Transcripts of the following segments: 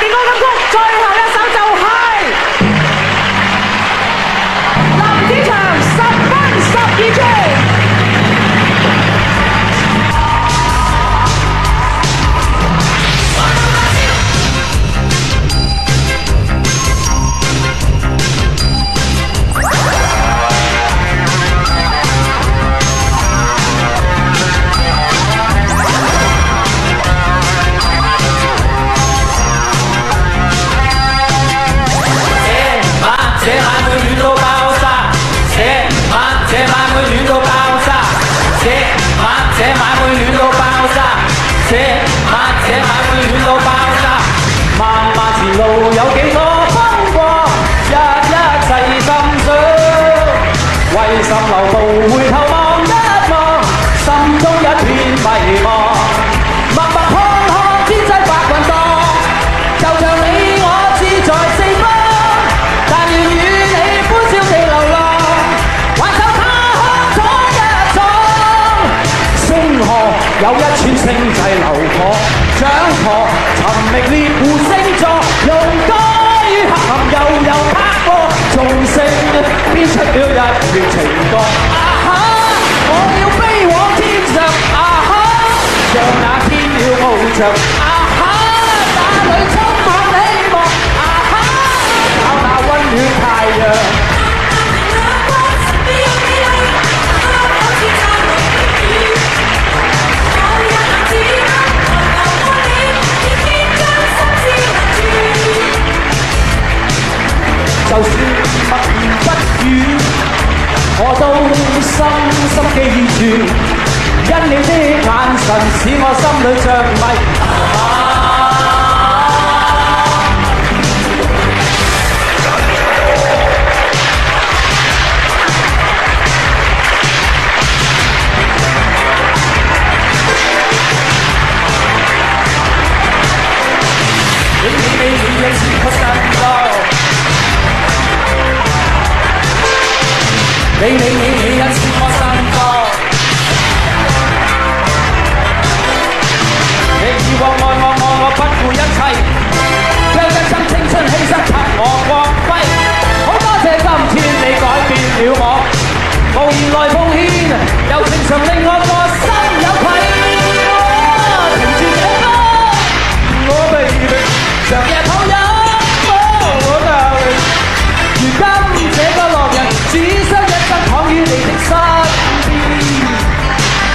健康金曲最後一首就係林子祥10分12秒。有一串星際流火，掌舵尋覓獵戶星座，用歌於黑暗悠悠拍過，眾星編出了一段情歌。啊哈，我要飛往天上，啊哈，像那天鳥翱翔，啊哈，那裏充滿希望，啊哈，找那溫暖太陽。就算默言不語，我都深深記住，因你的眼神使我心裏着迷。你一次不散落。你一次我散過，你以往愛我不顧一切，將一生青春犧牲給我光輝。好多謝今天你改變了我，無言來奉獻，柔情常令我個心有愧。停住這歌，我 baby， 長夜抱擁，我 darling， 如今這個樂人只想躺於你的身邊，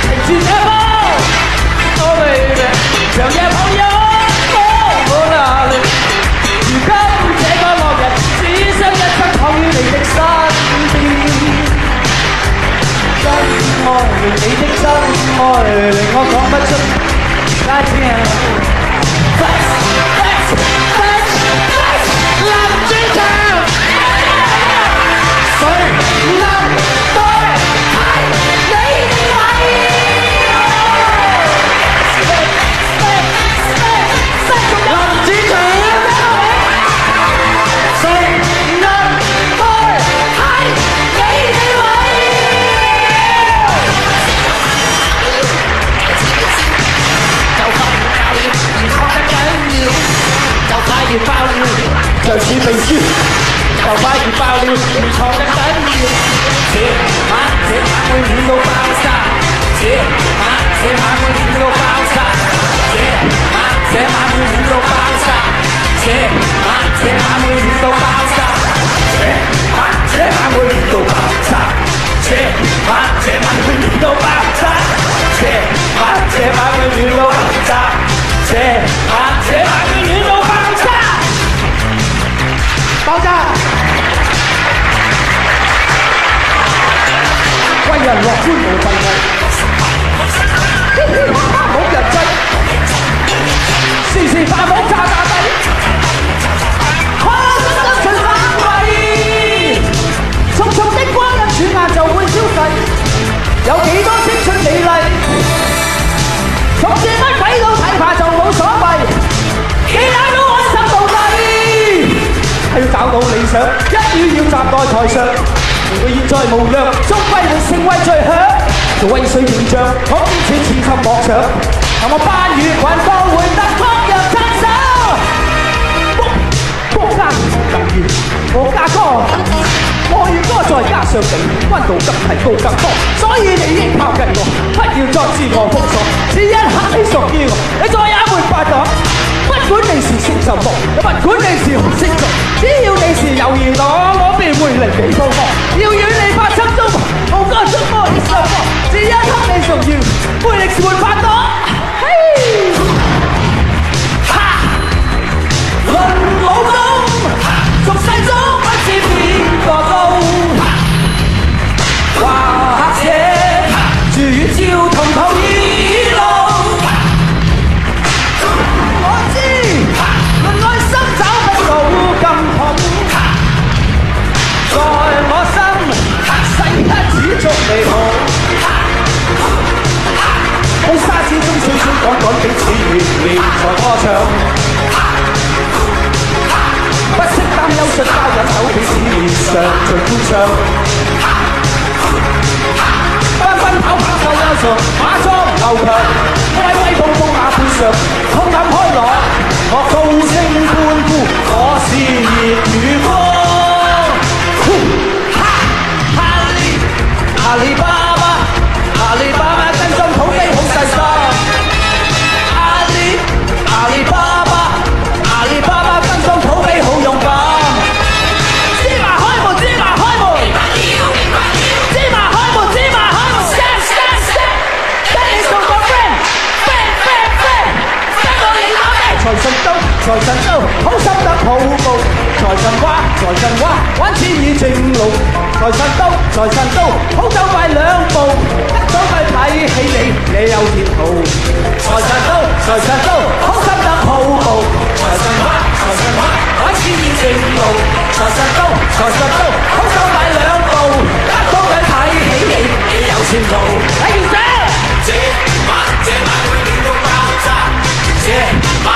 停住這歌，我 baby， 長夜抱擁，我 darling， 如今這個樂人只想一生躺於你的身邊，真愛你的真愛令我講不出再見。林子祥。就似秘書，就快要爆了，藏得緊要。這晚會暖到爆炸，這晚會暖到爆炸，這晚會暖到爆炸，這晚會暖到爆炸，這晚會暖到爆炸，這晚會暖到爆炸，這晚會暖到爆炸，這晚會暖到爆炸。爆炸！為人樂觀無份無，冇人制，時時發懵炸炸地，開心得盡發揮。匆匆的光陰轉眼就會消逝，有幾多青春美麗，從這乜鬼都睇怕就冇所謂，幾大都開心到底。要找到理想，一於要站在台上。我現在無恙，終歸會成為最響。做威水形象，可堅持前尋夢想。那麼班與群都會得各樣讚賞。相比，溫度更提高更多，所以你應靠近我，不要再自我封鎖。只一刻你屬於我，你再也沒法擋。不管你是星什麼，不管你是紅星座，只要你是友誼黨，我便會令你瘋狂。要與你發生中，無個觸摸你心房，只一刻你屬於，魅力是沒法擋。嘿，哈，論武功，俗世中不知邊個高。或者住與照同途異路。我知論愛心找不到更痛，在我心世間只祝你好。喺沙子中水水趕趕彼此熱烈在歌唱，不惜擔憂出家忍手彼此面上盡歡唱。奔跑跑鬥優秀，馬裝牛強，威威風風馬背上，胸襟開朗，我高聲歡呼，我是熱與光。阿里巴巴，阿里巴巴真心土地好細心。阿里巴巴，阿里巴巴真心土地好勇敢。芝麻開門，芝麻開門，芝麻開門，芝麻開門。跟你做個 friend，跟我你打咩？財神到，財神到，好心得好報。財神話，財神話，玩錢已正路。財神到，財神到，好走快兩步，一早快睇起你有前途。財神到，財神到，好心得好報。財神話，財神話，玩錢已正路。財神到，財神到，好走快兩步，一早快睇起你有前途。睇住這晚會變到爆炸，這晚